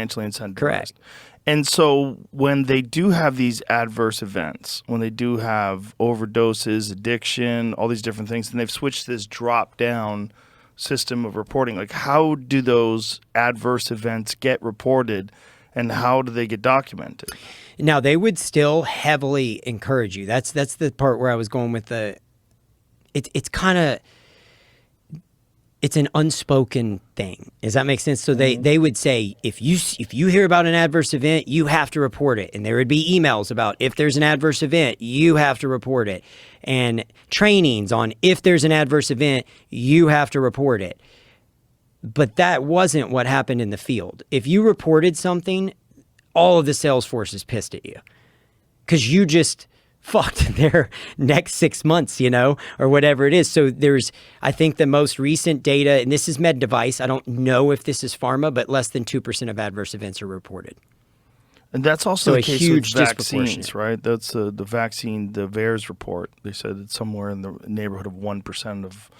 financially incentivized. Correct. And so when they do have these adverse events, when they do have overdoses, addiction, all these different things, and they've switched to this drop-down system of reporting, like how do those adverse events get reported and how do they get documented? Now, they would still heavily encourage you. That's the part where I was going with the it's kind of it's an unspoken thing. Does that make sense? So they would say, if you hear about an adverse event, you have to report it. And there would be emails about if there's an adverse event, you have to report it. And trainings on if there's an adverse event, you have to report it. But that wasn't what happened in the field. If you reported something, all of the sales force is pissed at you because you just fucked their next 6 months, or whatever it is. So I think the most recent data, and this is med device, I don't know if this is pharma, but less than 2% of adverse events are reported. And that's also So the a case huge with vaccines, disproportionate. right? That's the vaccine, the VAERS report. They said it's somewhere in the neighborhood of 1% of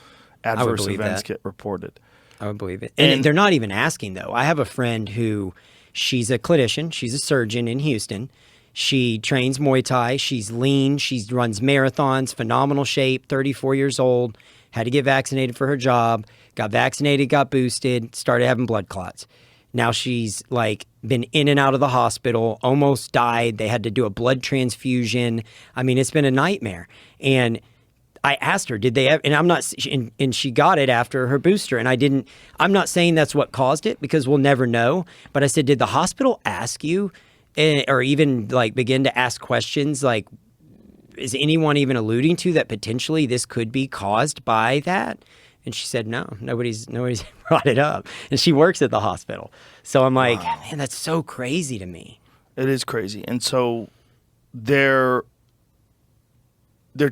adverse events get reported. I would believe it. And they're not even asking, though. I have a friend who, she's a clinician. She's a surgeon in Houston. She trains Muay Thai. She's lean. She runs marathons, phenomenal shape, 34 years old, had to get vaccinated for her job, got vaccinated, got boosted, started having blood clots. Now she's been in and out of the hospital, almost died. They had to do a blood transfusion. I mean, it's been a nightmare. And I asked her, did they have, and I'm not, and she got it after her booster. And I'm not saying that's what caused it because we'll never know. But I said, did the hospital ask you or even begin to ask questions is anyone even alluding to that potentially this could be caused by that? And she said, no, nobody's brought it up. And she works at the hospital. So I'm like, wow. Man, that's so crazy to me. It is crazy. And so they're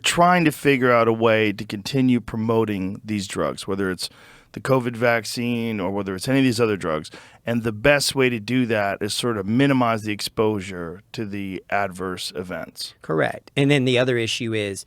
trying to figure out a way to continue promoting these drugs, whether it's the COVID vaccine or whether it's any of these other drugs. And the best way to do that is sort of minimize the exposure to the adverse events. Correct. And then the other issue is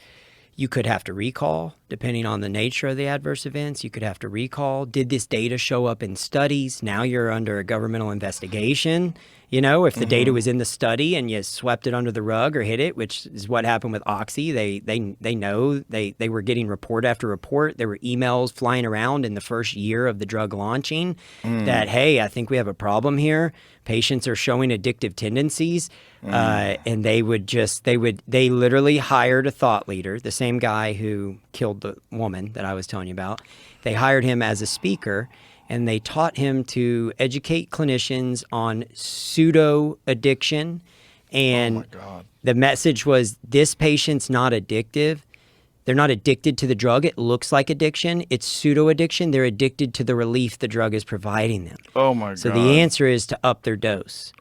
you could have to recall, depending on the nature of the adverse events. You could have to recall. Did this data show up in studies? Now you're under a governmental investigation. If the data was in the study and you swept it under the rug or hid it, which is what happened with Oxy, they know they were getting report after report. There were emails flying around in the first year of the drug launching that, hey, I think we have a problem here. Patients are showing addictive tendencies. And they literally hired a thought leader, the same guy who killed the woman that I was telling you about. They hired him as a speaker. And they taught him to educate clinicians on pseudo addiction. And oh my God. The message was, this patient's not addictive. They're not addicted to the drug. It looks like addiction. It's pseudo addiction. They're addicted to the relief the drug is providing them. Oh my God. So the answer is to up their dose.